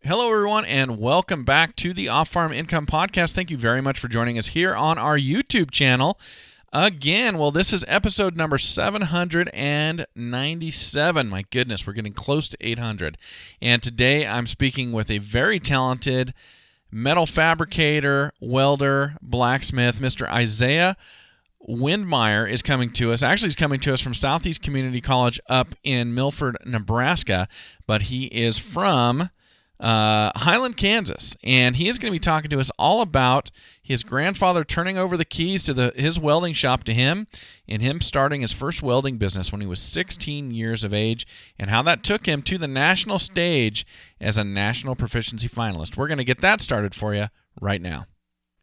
Hello, everyone, and welcome back to the Off-Farm Income Podcast. Thank you very much for joining us here on our YouTube channel. Again, well, this is episode number 797. My goodness, we're getting close to 800. And today I'm speaking with a very talented metal fabricator, welder, blacksmith. Mr. Isaiah Windmeyer is coming to us. Actually, he's coming to us from Southeast Community College up in Milford, Nebraska, but he is from Highland, Kansas, and he is going to be talking to us all about his grandfather turning over the keys to his welding shop to him, and him starting his first welding business when he was 16 years of age, and how that took him to the national stage as a national proficiency finalist. We're going to get that started for you right now.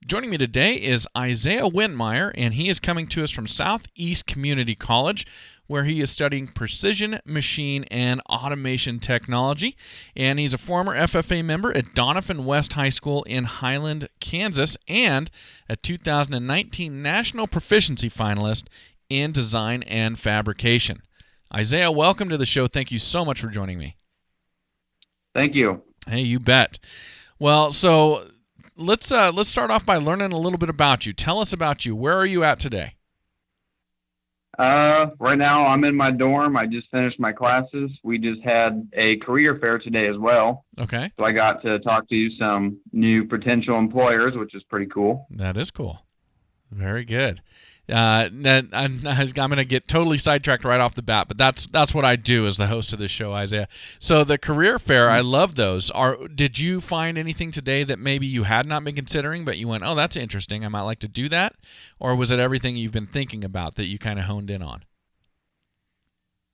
Joining me today is Isaiah Windmeyer, and he is coming to us from Southeast Community College, where he is studying precision machine and automation technology. And he's a former FFA member at Doniphan West High School in Highland, Kansas, and a 2019 National Proficiency finalist in design and fabrication. Isaiah, welcome to the show. Thank you so much for joining me. Thank you. Hey, you bet. Well, so let's start off by learning a little bit about you. Tell us about you. Where are you at today? Right now I'm in my dorm. I just finished my classes. We just had a career fair today as well. Okay. So I got to talk to some new potential employers, which is pretty cool. That is cool. Very good. I'm going to get totally sidetracked right off the bat, but that's what I do as the host of this show, Isaiah. So the career fair, I love those. Did you find anything today that maybe you had not been considering, but you went, oh, that's interesting, I might like to do that? Or was it everything you've been thinking about that you kind of honed in on?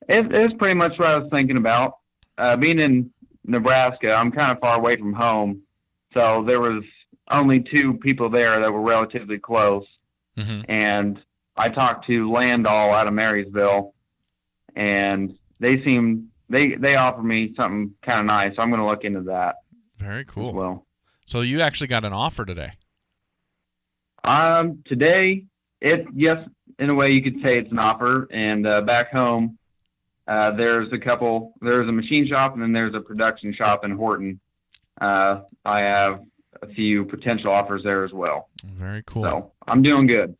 It's pretty much what I was thinking about. Being in Nebraska, I'm kind of far away from home, so there was only two people there that were relatively close. Mm-hmm. And I talked to Landall out of Marysville, and they offered me something kind of nice. So I'm going to look into that. Very cool. Well, so you actually got an offer today? Today, yes, in a way you could say it's an offer. And back home, there's a machine shop, and then there's a production shop in Horton. I have a few potential offers there as well. Very cool. So I'm doing good.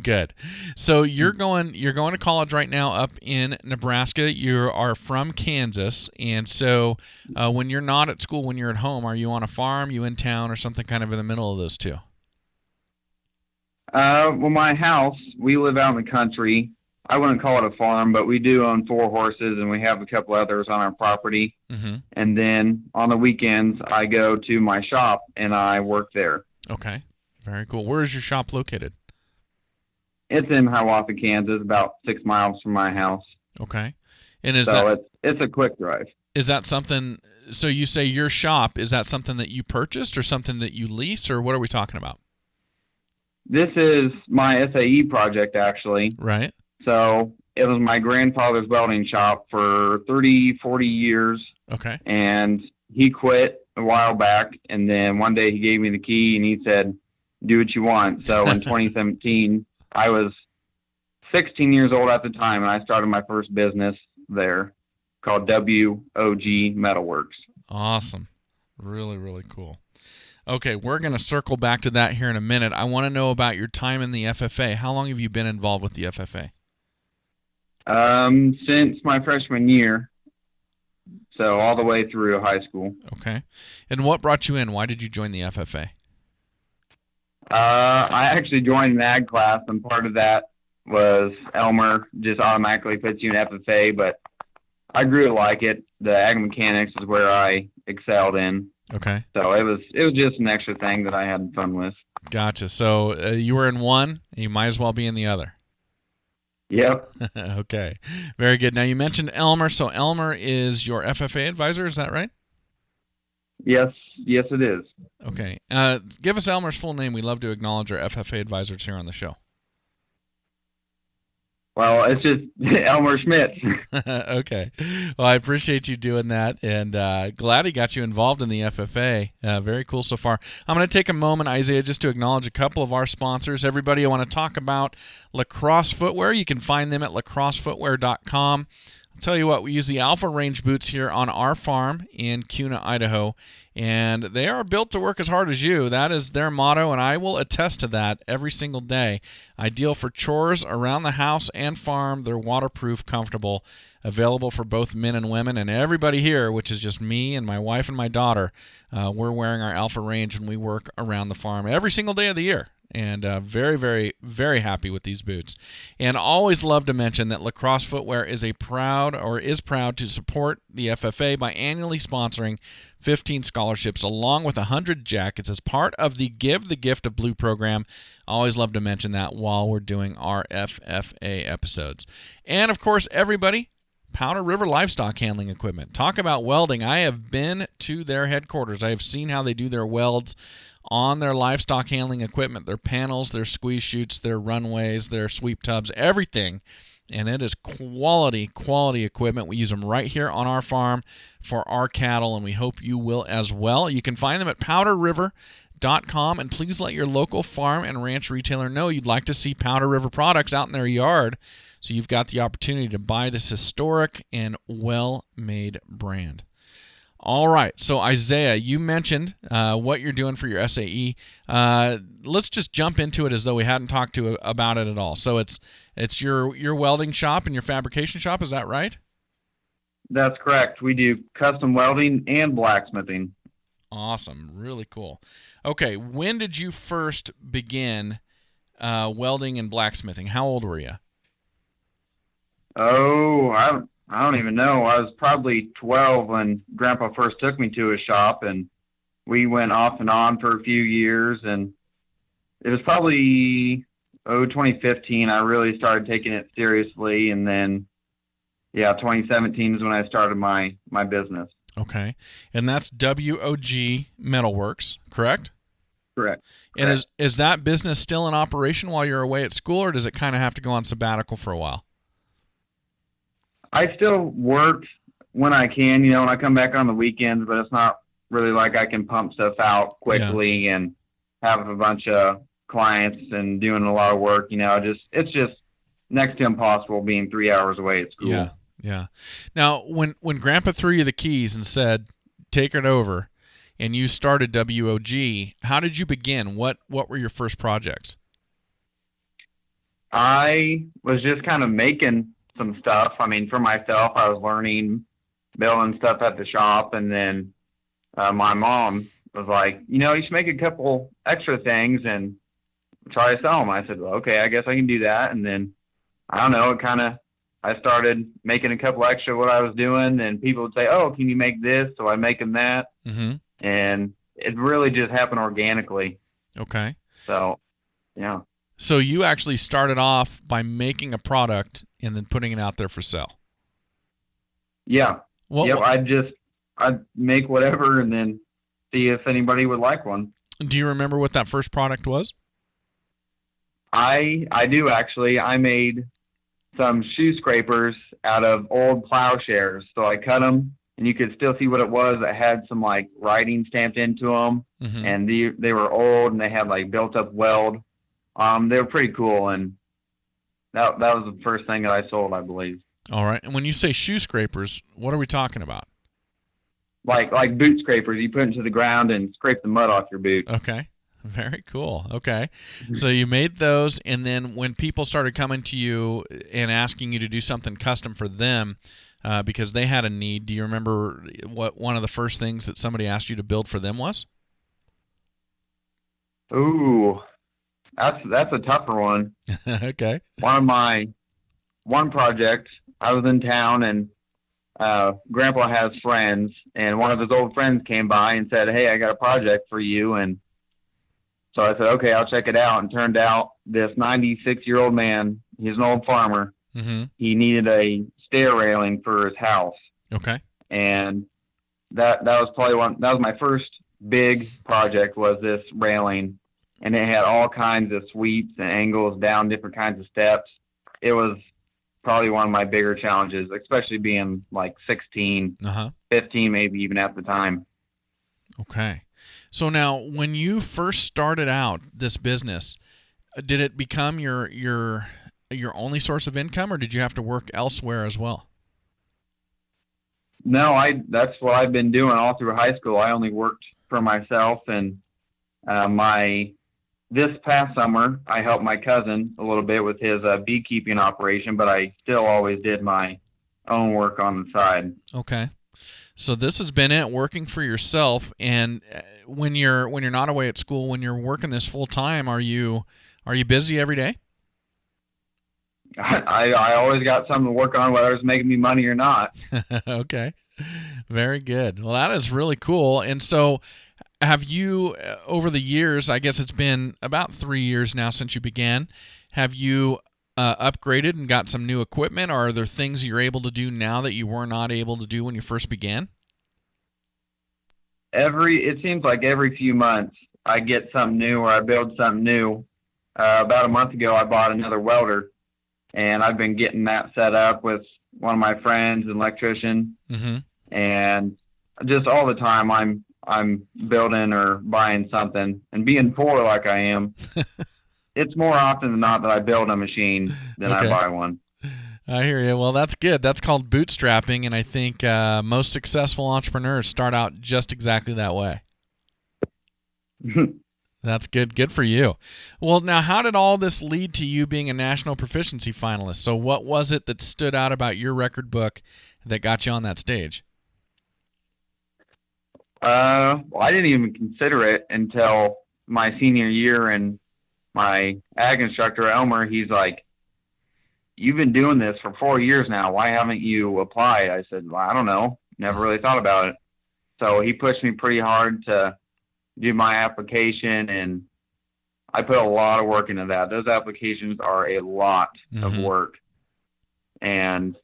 Good. So you're going to college right now up in Nebraska. You are from Kansas, and so when you're not at school, when you're at home, are you on a farm, you in town, or something kind of in the middle of those two? Well, my house, we live out in the country. I wouldn't call it a farm, but we do own 4 horses, and we have a couple others on our property. Mm-hmm. And then on the weekends, I go to my shop, and I work there. Okay. Very cool. Where is your shop located? It's in Hiawatha, Kansas, about 6 miles from my house. Okay. And it's a quick drive. Is that something, so you say your shop, is that something that you purchased or something that you lease, or what are we talking about? This is my SAE project, actually. Right. So it was my grandfather's welding shop for 30, 40 years. Okay. And he quit a while back, and then one day he gave me the key, and he said, do what you want. So in 2017, I was 16 years old at the time, and I started my first business there called W.O.G Metalworks. Awesome. Really, really cool. Okay, we're going to circle back to that here in a minute. I want to know about your time in the FFA. How long have you been involved with the FFA? Since my freshman year, so all the way through high school. Okay. And what brought you in? Why did you join the FFA? I actually joined an ag class, and part of that was Elmer just automatically puts you in FFA, but I grew to like it. The ag mechanics is where I excelled in. Okay. So it was just an extra thing that I had fun with. Gotcha. So you were in one, and you might as well be in the other. Yep. Okay. Very good. Now, you mentioned Elmer. So Elmer is your FFA advisor, is that right? Yes, it is. Okay. Give us Elmer's full name. We love to acknowledge our FFA advisors here on the show. Well, it's just Elmer Schmitz. Okay. Well, I appreciate you doing that, and glad he got you involved in the FFA. Very cool so far. I'm going to take a moment, Isaiah, just to acknowledge a couple of our sponsors. Everybody, I want to talk about Lacrosse Footwear. You can find them at lacrossefootwear.com. I'll tell you what, we use the Alpha Range boots here on our farm in Kuna, Idaho, And they are built to work as hard as you. That is their motto, and I will attest to that every single day. Ideal for chores around the house and farm. They're waterproof, comfortable, available for both men and women. And everybody here, which is just me and my wife and my daughter, we're wearing our Alpha range when we work around the farm every single day of the year. And very, very, very happy with these boots. And always love to mention that Lacrosse Footwear is proud to support the FFA by annually sponsoring 15 scholarships along with 100 jackets as part of the Give the Gift of Blue program. Always love to mention that while we're doing our FFA episodes. And, of course, everybody, Powder River Livestock Handling Equipment. Talk about welding. I have been to their headquarters. I have seen how they do their welds on their livestock handling equipment, their panels, their squeeze chutes, their runways, their sweep tubs, everything. And it is quality equipment. We use them right here on our farm for our cattle, and we hope you will as well. You can find them at powderriver.com, and please let your local farm and ranch retailer know you'd like to see Powder River products out in their yard, so you've got the opportunity to buy this historic and well-made brand. All right, so Isaiah, you mentioned what you're doing for your SAE. Let's just jump into it as though we hadn't talked about it at all. So it's your welding shop and your fabrication shop, is that right? That's correct. We do custom welding and blacksmithing. Awesome, really cool. Okay, when did you first begin welding and blacksmithing? How old were you? Oh, I don't even know. I was probably 12 when Grandpa first took me to his shop, and we went off and on for a few years. And it was probably 2015 I really started taking it seriously, and then 2017 is when I started my business. Okay, and that's W.O.G Metalworks, correct? Correct. And is that business still in operation while you're away at school, or does it kind of have to go on sabbatical for a while? I still work when I can, when I come back on the weekends, but it's not really like I can pump stuff out quickly and have a bunch of clients and doing a lot of work. It's just next to impossible being 3 hours away at school. Yeah. Now, when Grandpa threw you the keys and said, "Take it over," and you started W.O.G, how did you begin? What were your first projects? I was just kind of making some stuff. I mean, for myself, I was learning, building stuff at the shop, and then my mom was like, you should make a couple extra things and try to sell them. I said, well, okay, I guess I can do that. And then, I don't know, I started making a couple extra what I was doing, and people would say, oh, can you make this? So I make them that. Mm-hmm. And it really just happened organically. Okay. So, yeah. So you actually started off by making a product and then putting it out there for sale. Yeah. I'd make whatever and then see if anybody would like one. Do you remember what that first product was? I do actually. I made some shoe scrapers out of old plowshares. So I cut them, and you could still see what it was. It had some writing stamped into them, mm-hmm. and they were old, and they had built up weld. They were pretty cool, and that was the first thing that I sold, I believe. All right. And when you say shoe scrapers, what are we talking about? Like boot scrapers. You put into the ground and scrape the mud off your boot. Okay. Very cool. Okay. So you made those, and then when people started coming to you and asking you to do something custom for them because they had a need, do you remember what one of the first things that somebody asked you to build for them was? Ooh. That's a tougher one. Okay. One project, I was in town, and Grandpa has friends, and one of his old friends came by and said, hey, I got a project for you. And so I said, okay, I'll check it out. And turned out this 96-year-old man, he's an old farmer. Mm-hmm. He needed a stair railing for his house. Okay. And that was that was my first big project, was this railing. And it had all kinds of sweeps and angles down different kinds of steps. It was probably one of my bigger challenges, especially being 16, 15, maybe even at the time. Okay. So now, when you first started out this business, did it become your only source of income, or did you have to work elsewhere as well? No, that's what I've been doing all through high school. I only worked for myself, and this past summer I helped my cousin a little bit with his beekeeping operation, but I still always did my own work on the side. Okay. So this has been it, working for yourself. And when you're not away at school, when you're working this full time, are you busy every day? I always got something to work on, whether it's making me money or not. Okay. Very good. Well, that is really cool. And so have you, over the years, I guess it's been about 3 years now since you began, have you upgraded and got some new equipment, or are there things you're able to do now that you were not able to do when you first began? It seems like every few months I get something new or I build something new. About a month ago, I bought another welder, and I've been getting that set up with one of my friends, an electrician, and just all the time I'm building or buying something. And being poor like I am, it's more often than not that I build a machine than I buy one. I hear you. Well, that's good. That's called bootstrapping, and I think most successful entrepreneurs start out just exactly that way. That's good. Good for you. Well, now, how did all this lead to you being a national proficiency finalist? So what was it that stood out about your record book that got you on that stage? Well, I didn't even consider it until my senior year, and my ag instructor, Elmer, he's like, "You've been doing this for 4 years now. Why haven't you applied?" I said, "Well, I don't know. Never really thought about it." So he pushed me pretty hard to do my application, and I put a lot of work into that. Those applications are a lot of work. And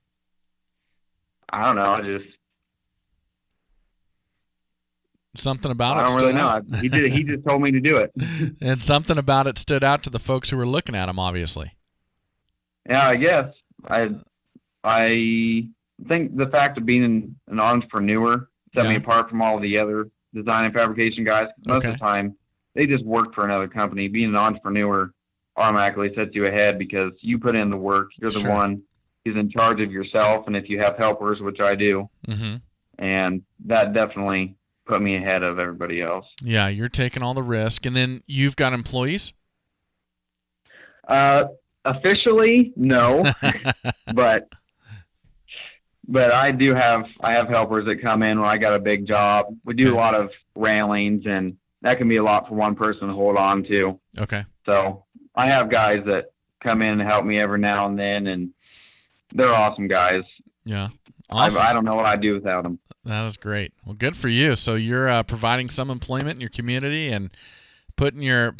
I don't know, something about it. I don't really know. He just told me to do it. And something about it stood out to the folks who were looking at him, obviously. Yeah, I guess. I think the fact of being an entrepreneur set me apart from all the other design and fabrication guys. Most of the time, they just work for another company. Being an entrepreneur automatically sets you ahead because you put in the work. You're the one who's in charge of yourself, and if you have helpers, which I do, and that definitely put me ahead of everybody else. Yeah, you're taking all the risk. And then you've got employees? Officially, no. but I have helpers that come in when I got a big job. We do a lot of railings, and that can be a lot for one person to hold on to. Okay. So I have guys that come in and help me every now and then, and they're awesome guys. Yeah. Awesome. I don't know what I'd do without them. That is great. Well, good for you. So you're providing some employment in your community and putting your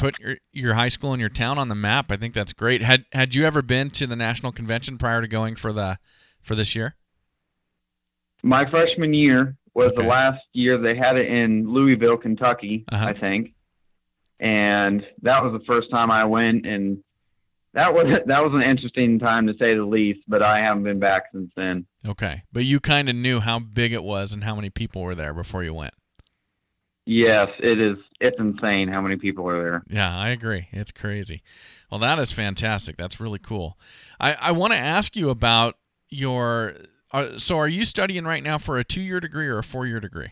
high school and your town on the map. I think that's great. Had you ever been to the national convention prior to going for this year? My freshman year was the last year. They had it in Louisville, Kentucky, I think, and that was the first time I went, and that was an interesting time to say the least. But I haven't been back since then. Okay, but you kind of knew how big it was and how many people were there before you went. Yes, it is. It's insane how many people are there. Yeah, I agree. It's crazy. Well, that is fantastic. That's really cool. I want to ask you about your. So are you studying right now for a 2-year degree or a 4-year degree?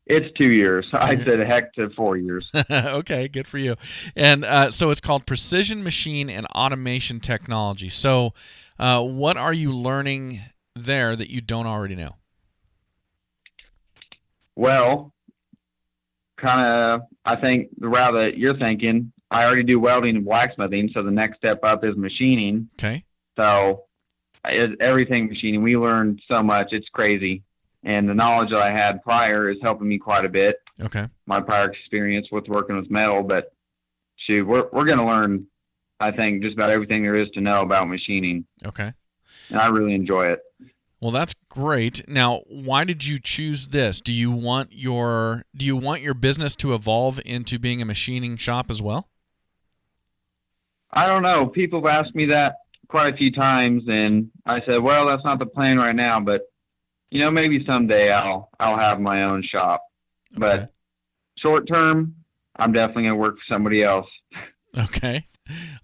It's 2 years. I said heck to 4 years. Okay, good for you. And so it's called Precision Machine and Automation Technology. So what are you learning there that you don't already know? Well, kind of, I think the route that you're thinking, I already do welding and blacksmithing, so the next step up is machining. Okay. So everything machining. We learned so much. It's crazy. And the knowledge that I had prior is helping me quite a bit. Okay. My prior experience with working with metal, but shoot, we're going to learn, I think, just about everything there is to know about machining. Okay. And I really enjoy it. Well, that's great. Now, why did you choose this? Do you want your business to evolve into being a machining shop as well? I don't know. People have asked me that quite a few times, and I said, well, that's not the plan right now, but maybe someday I'll have my own shop. Okay. But short term, I'm definitely going to work for somebody else. Okay.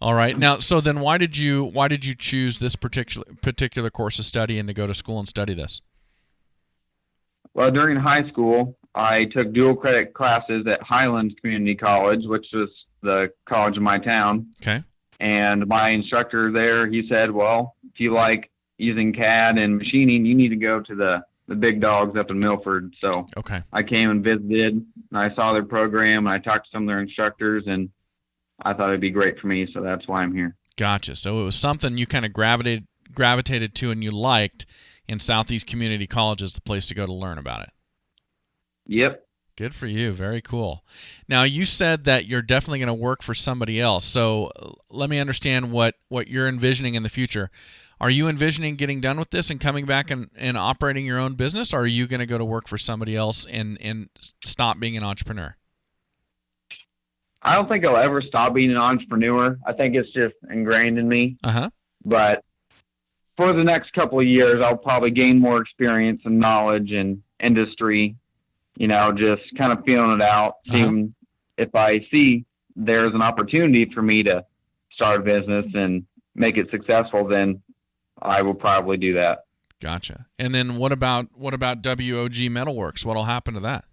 All right. Now, so then why did you choose this particular course of study and to go to school and study this? Well, during high school, I took dual credit classes at Highlands Community College, which was the college of my town. Okay. And my instructor there, he said, well, if you like using CAD and machining, you need to go to the big dogs up in Milford. So Okay. I came and visited, and I saw their program, and I talked to some of their instructors, and I thought it'd be great for me, so that's why I'm here. Gotcha. So it was something you kind of gravitated to and you liked, and Southeast Community College is the place to go to learn about it. Yep. Good for you. Very cool. Now, you said that you're definitely going to work for somebody else. So let me understand what you're envisioning in the future. Are you envisioning getting done with this and coming back and operating your own business, or are you going to go to work for somebody else and stop being an entrepreneur? I don't think I'll ever stop being an entrepreneur. I think it's just ingrained in me. Uh-huh. But for the next couple of years, I'll probably gain more experience and knowledge in industry, just kind of feeling it out, seeing if I see there's an opportunity for me to start a business and make it successful, then I will probably do that. Gotcha. And then what about W.O.G Metalworks? What'll happen to that?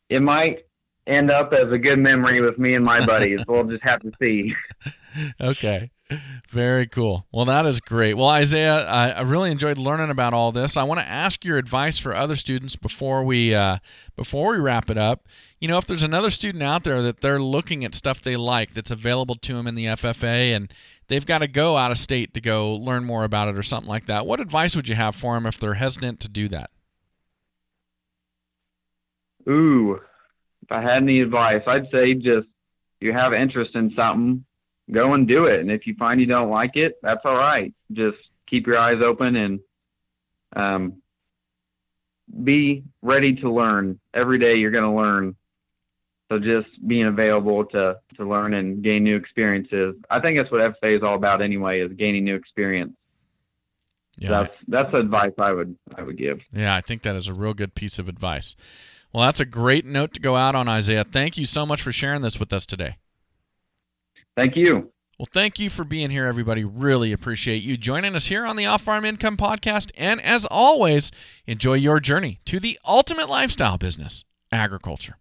It might end up as a good memory with me and my buddies. We'll just have to see. Okay. Very cool. Well, that is great. Well, Isaiah, I really enjoyed learning about all this. I want to ask your advice for other students before we wrap it up. If there's another student out there that they're looking at stuff they like that's available to them in the FFA and they've got to go out of state to go learn more about it or something like that, what advice would you have for them if they're hesitant to do that? Ooh, if I had any advice, I'd say just if you have interest in something, go and do it. And if you find you don't like it, that's all right. Just keep your eyes open and be ready to learn. Every day you're going to learn. So just being available to learn and gain new experiences. I think that's what FFA is all about anyway, is gaining new experience. Yeah. That's the advice I would give. Yeah, I think that is a real good piece of advice. Well, that's a great note to go out on, Isaiah. Thank you so much for sharing this with us today. Thank you. Well, thank you for being here, everybody. Really appreciate you joining us here on the Off-Farm Income Podcast. And as always, enjoy your journey to the ultimate lifestyle business, agriculture.